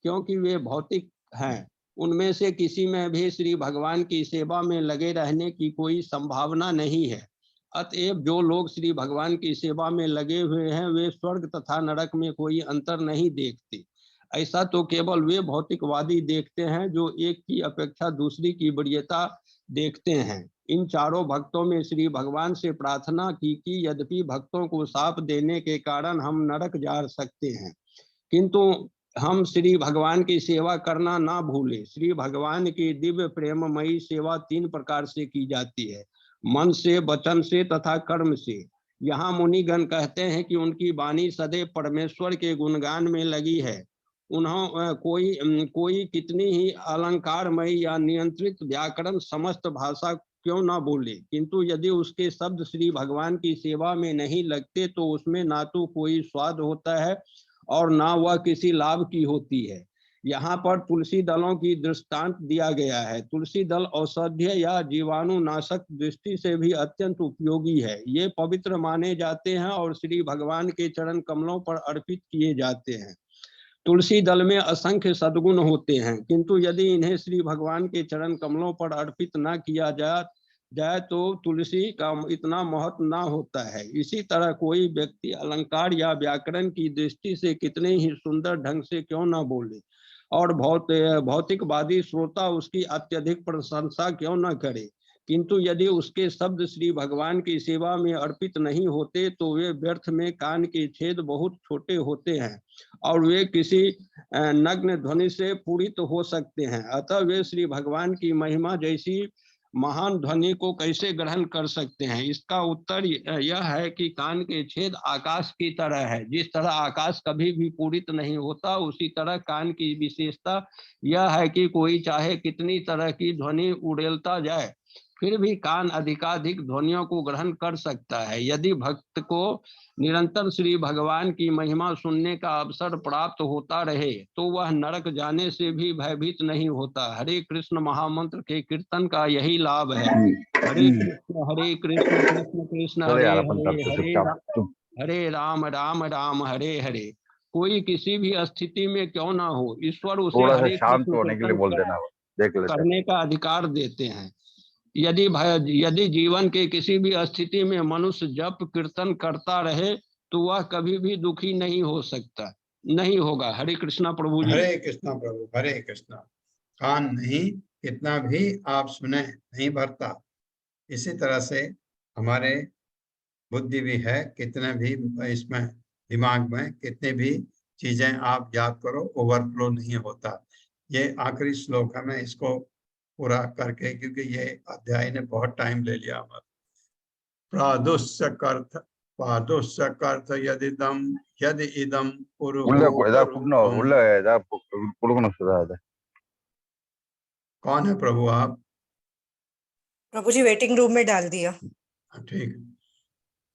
क्योंकि वे भौतिक हैं। उनमें से किसी में भी श्री भगवान की सेवा में लगे रहने की कोई संभावना नहीं है। अतएव जो लोग श्री भगवान की सेवा में लगे हुए हैं वे स्वर्ग तथा नरक में कोई अंतर नहीं देखते। ऐसा तो केवल वे भौतिकवादी देखते हैं जो एक की अपेक्षा दूसरी की वरीयता देखते हैं। इन चारों भक्तों में श्री भगवान से प्रार्थना की कि यद्यपि भक्तों को शाप देने के कारण हम नरक जा सकते हैं, किंतु हम श्री भगवान की सेवा करना ना भूलें। श्री भगवान की दिव्य प्रेममयी सेवा 3 प्रकार से की जाती है, मन से, वचन से तथा कर्म से। यहाँ मुनिगण कहते हैं कि उनकी वाणी सदैव परमेश्वर के गुणगान में लगी है। उन्होंने कोई कितनी ही अलंकारमयी या नियंत्रित व्याकरण समस्त भाषा क्यों ना बोले, किंतु यदि उसके शब्द श्री भगवान की सेवा में नहीं लगते तो उसमें ना तो कोई स्वाद होता है और ना वह किसी लाभ की होती है। यहाँ पर तुलसी दलों की दृष्टांत दिया गया है। तुलसी दल औषधीय या जीवाणुनाशक दृष्टि से भी अत्यंत उपयोगी है। ये पवित्र माने जाते हैं और श्री भगवान के चरण कमलों पर अर्पित किए जाते हैं। तुलसी दल में असंख्य सद्गुण होते हैं, किंतु यदि इन्हें श्री भगवान के चरण कमलों पर अर्पित न किया जाए तो तुलसी का इतना महत्व ना होता है। इसी तरह कोई व्यक्ति अलंकार या व्याकरण की दृष्टि से कितने ही सुंदर ढंग से क्यों ना बोले और भौतिकवादी श्रोता उसकी अत्यधिक प्रशंसा क्यों न करे, किंतु यदि उसके शब्द श्री भगवान की सेवा में अर्पित नहीं होते तो वे व्यर्थ में कान के छेद बहुत छोटे होते हैं और वे किसी नग्न ध्वनि से पूरित हो सकते हैं। अतः वे श्री भगवान की महिमा जैसी महान ध्वनि को कैसे ग्रहण कर सकते हैं? इसका उत्तर यह है कि कान के छेद आकाश की तरह है। जिस तरह आकाश कभी भी पूरित नहीं होता, उसी तरह कान की विशेषता यह है कि कोई चाहे कितनी तरह की ध्वनि उड़ेलता जाए फिर भी कान अधिकाधिक ध्वनियों को ग्रहण कर सकता है। यदि भक्त को निरंतर श्री भगवान की महिमा सुनने का अवसर प्राप्त होता रहे तो वह नरक जाने से भी भयभीत नहीं होता। हरे कृष्ण महामंत्र के कीर्तन का यही लाभ है। हरे कृष्ण कृष्ण कृष्ण हरे हरे, हरे राम राम राम हरे हरे। कोई किसी भी स्थिति में क्यों ना हो, ईश्वर उसे हरे शांत होने के लिए बोल देना, देख लेते करने का अधिकार देते हैं। यदि जीवन के किसी भी स्थिति में मनुष्य जप कीर्तन करता रहे तो वह कभी भी दुखी नहीं हो सकता, नहीं होगा। हरे कृष्णा प्रभु जी। हरे कृष्णा प्रभु, हरे कृष्णा। कान नहीं कितना भी आप सुने नहीं भरता, इसी तरह से हमारे बुद्धि भी है, कितने भी इसमें दिमाग में कितने भी चीजें आप याद करो ओवरफ्लो नहीं होता। ये आखिरी श्लोक है, मैं इसको पूरा करके, क्योंकि ये अध्याय ने बहुत टाइम ले लिया हमारा। पादुष्यकर्थ यदि इदम कौन है प्रभु आप? प्रभु जी वेटिंग रूम में डाल दिया। ठीक।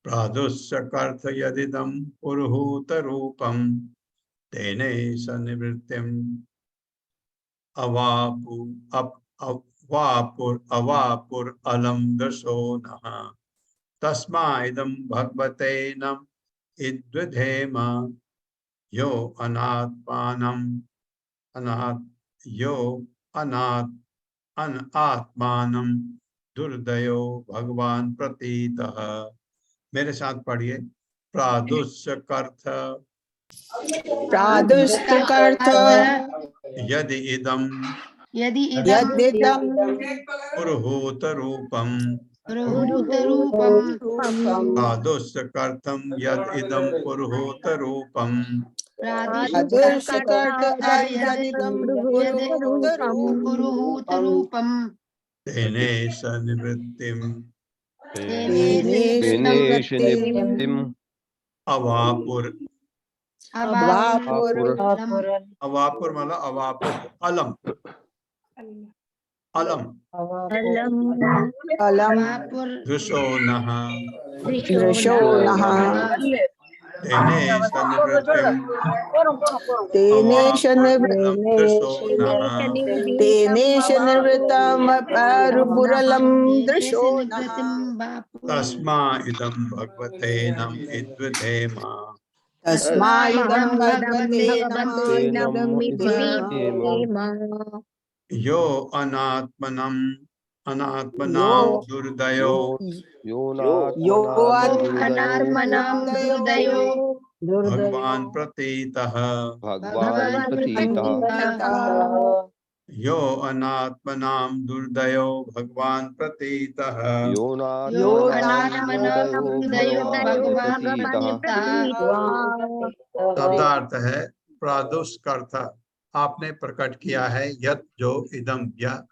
प्रादुष्यकर्थ यदिदम पुरुहूत रूपम तेने सनिवृत्तिम अवापुर अलम दशो नः तस्मा इदं भगवते नम इद्विधेम यो अनात्मानं दुर्दयो भगवान प्रतीतः। मेरे साथ पढ़िए। प्रादुष्यकर्थ यदि इदम पुरुहूत रूपम प्रादुष्यकर्थम यद इदम पुरुहूत रूपम तेने सनिवृत्तिम अवापुर मतलब अवापुर अलम दृशो नः तेने सनिवृत्तिम तस्मा इदं भगवते नम इद्विधेम। यो अनात्मनम अनात्मनाम दुर्दयो अनात्मनां दुर्दयो भगवान प्रतीतः भगवान प्रतीतः यो अनात्मनाम दुर्दयो भगवान प्रतीतः यो अनात्मनां दुर्दयो भगवान् शब्दार्थ है प्रादुष्क अर्थ आपने प्रकट किया है यत जो इदम यह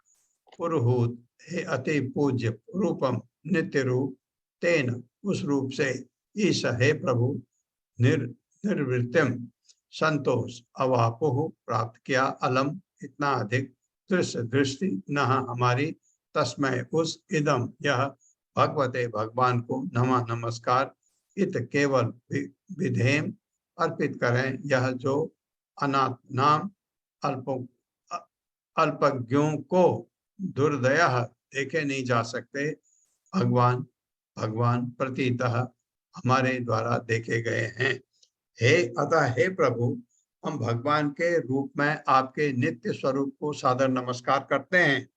पुरुहूत हे अति पूज्य रूपम नित्य रूप तेन उस रूप से ईश हे प्रभु निर्वृत्तिम संतोष अवापुह प्राप्त किया अलम इतना अधिक दृष्टि न हमारी तस्मय उस इदम यह भगवते भगवान को नमः नमस्कार इत केवल विधेम अर्पित करें यह जो अनाथ नाम अल्पज्ञों को दुर्दय देखे नहीं जा सकते भगवान प्रतीतः हमारे द्वारा देखे गए हैं। अतः हे प्रभु हम भगवान के रूप में आपके नित्य स्वरूप को सादर नमस्कार करते हैं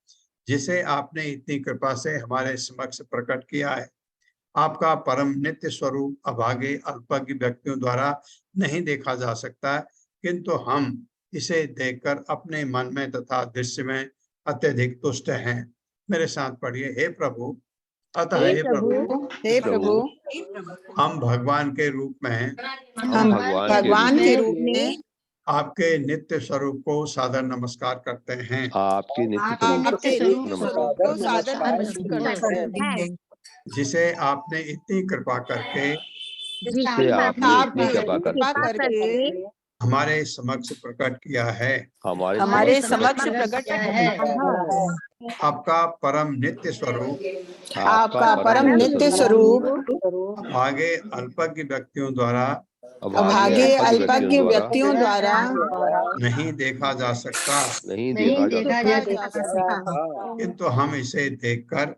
जिसे आपने इतनी कृपा से हमारे समक्ष प्रकट किया है। आपका परम नित्य स्वरूप अभागे अल्पज्ञ व्यक्तियों द्वारा नहीं देखा जा सकता, किंतु हम इसे देखकर अपने मन में तथा दृश्य में अत्यधिक तुष्ट हैं। मेरे साथ पढ़िए, हे प्रभु अतः हे प्रभु हम भगवान के रूप में आपके नित्य स्वरूप को सादर नमस्कार करते हैं। आपके नित्य स्वरूप को सादर नमस्कार करते हैं जिसे आपने इतनी कृपा करके हमारे समक्ष प्रकट किया है। आपका परम नित्य स्वरूप आगे अल्पज्ञ व्यक्तियों द्वारा नहीं देखा जा सकता, किंतु हम इसे देखकर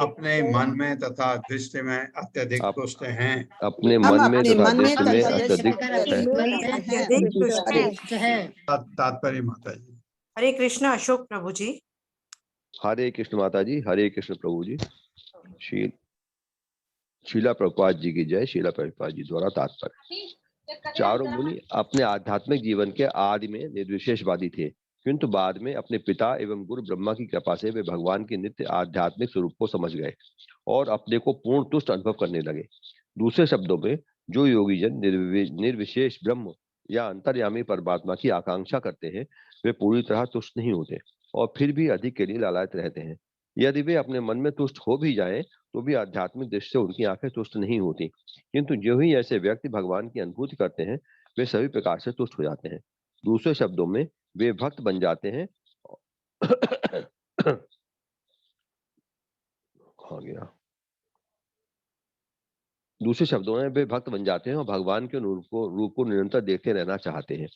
अपने मन में तथा दृष्टि में अत्यधिक तुष्ट हैं। अपने मन में तथा दृष्टि में अत्यधिक तात्पर्य माता जी। हरे कृष्ण अशोक प्रभु जी। हरे कृष्ण माता जी। हरे कृष्ण प्रभु जी। शीला प्रभुपाद जी की जय। शीला प्रभुपाद जी द्वारा तात्पर्य। चारों मुनि अपने आध्यात्मिक जीवन के आदि में निर्विशेषवादी थे, किंतु बाद में अपने पिता एवं गुरु ब्रह्मा की कृपा से वे भगवान के नित्य आध्यात्मिक स्वरूप को समझ गए और अपने को पूर्ण तुष्ट अनुभव करने लगे। दूसरे शब्दों में, जो योगी जन निर्विशेष ब्रह्म या अंतर्यामी परमात्मा की आकांक्षा करते हैं, वे पूरी तरह तुष्ट नहीं होते और फिर भी अधिक के लिए लालायित रहते हैं। यदि वे अपने मन में तुष्ट हो भी जाएं, तो भी आध्यात्मिक दृष्टि से उनकी आंखें तुष्ट नहीं होती, किंतु जो ही ऐसे व्यक्ति भगवान की अनुभूति करते हैं, वे सभी प्रकार से तुष्ट हो जाते हैं। दूसरे शब्दों में, वे भक्त बन जाते हैं दूसरे शब्दों में वे भक्त बन जाते हैं और भगवान के रूप को निरंतर देखते रहना चाहते हैं।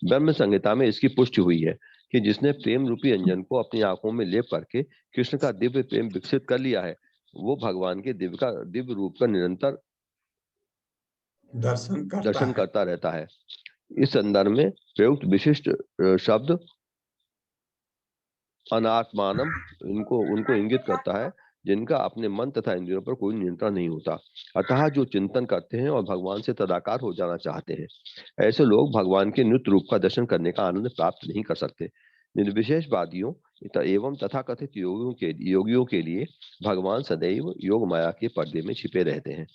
ब्रह्म संहिता में इसकी पुष्टि हुई है कि जिसने प्रेम रूपी अंजन को अपनी आंखों में लेप करके कृष्ण का दिव्य प्रेम विकसित कर लिया है, वो भगवान के दिव्य रूप का निरंतर दर्शन करता रहता है। इस संदर्भ में प्रयुक्त विशिष्ट शब्द अनात्मानम उनको इंगित करता है जिनका अपने मन तथा इंद्रियों पर कोई नियंत्रण नहीं होता। अतः जो चिंतन करते हैं और भगवान से तदाकार हो जाना चाहते हैं, ऐसे लोग भगवान के नित्य रूप का दर्शन करने का आनंद प्राप्त नहीं कर सकते। निर्विशेषवादियों एवं तथाकथित योगियों के लिए भगवान सदैव योग माया के पर्दे में छिपे रहते हैं।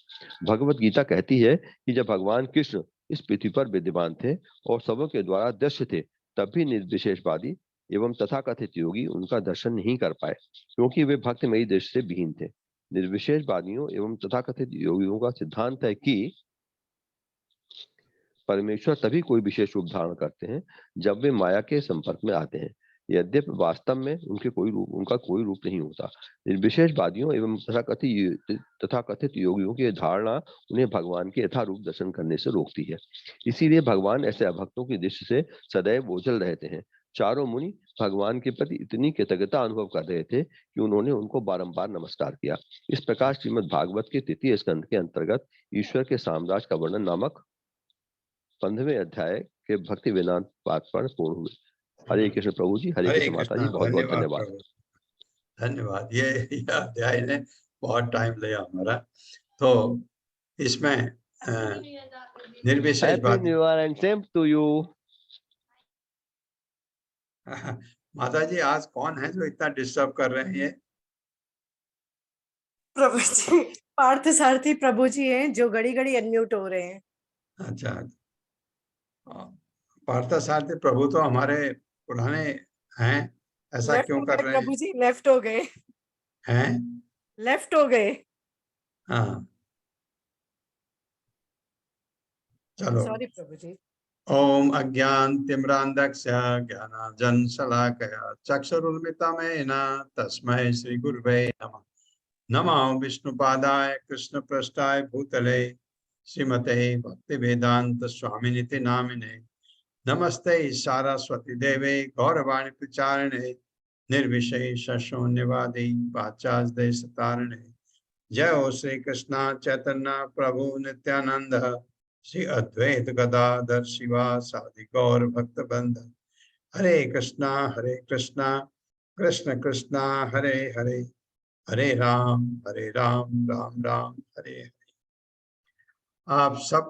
भगवत गीता कहती है कि जब भगवान कृष्ण इस पृथ्वी पर विद्यमान थे और सबों के द्वारा दृश्य थे, तब भी निर्विशेषवादी एवं तथाकथित योगी उनका दर्शन नहीं कर पाए, क्योंकि वे भक्तिमयी दृष्टि से विहीन थे। निर्विशेषवादियों एवं तथाकथित योगियों का सिद्धांत है कि परमेश्वर तभी कोई विशेष रूप धारण करते हैं जब वे माया के संपर्क में आते हैं, यद्यपि वास्तव में उनका कोई रूप नहीं होता। निर्विशेषवादियों एवं तथाकथित योगियों की धारणा उन्हें भगवान के यथारूप दर्शन करने से रोकती है। इसीलिए भगवान ऐसे अभक्तों की दृष्टि से सदैव ओझल रहते हैं। चारों मुनि भगवान के प्रति इतनी कृतज्ञता अनुभव कर रहे थे कि उन्होंने उनको बारंबार नमस्कार किया। इस प्रकार श्रीमद् भागवत के तृतीय स्कंद के अंतर्गत ईश्वर के साम्राज्य का वर्णन नामक 15वें अध्याय के भक्ति वेदांत पाठ पर पूर्ण हुए। हरे कृष्ण प्रभु जी, हरे हरे कृष्ण माता जी, कृष्णा, बहुत बहुत धन्यवाद धन्यवाद। प्रभु, धन्यवाद। ये अध्याय ने बहुत टाइम लिया हमारा, तो इसमें निर्विशेष हैप्पी बात। New year and same to you. माता जी, आज कौन है जो इतना डिस्टर्ब कर रहे हैं? ये प्रभु जी पार्थ सारथी प्रभु जी हैं जो घड़ी घड़ी अनम्यूट हो रहे हैं। अच्छा, पार्थसारथी प्रभु तो हमारे पुराने हैं, ऐसा लेफ्ट क्यों हो कर गए रहे प्रभु जी, लेफ्ट हो गए, हैं? लेफ्ट हो गए। हाँ, चलो। सॉरी प्रभु जी। ओम अज्ञानतिमिरान्धस्य ज्ञानाञ्जनशलाकया चक्षुरुन्मिलितमेन तस्मै श्री गुरुवे नमः। नमो विष्णुपादाय कृष्णपृष्ठाय भूतले श्रीमते भक्तिवेदांत स्वामिनिति नामिने। नमस्ते सारस्वती देवे गौरवाणी प्रचारिणे निर्विशेष शून्यवादी पाश्चात्य सतारिणे। जय हो श्री कृष्ण चैतन्य प्रभु नित्यानंद श्री अद्वैत गदाधर शिवासादि गौर भक्त बंद। हरे कृष्णा कृष्ण कृष्णा हरे हरे, हरे राम राम राम हरे हरे। आप सब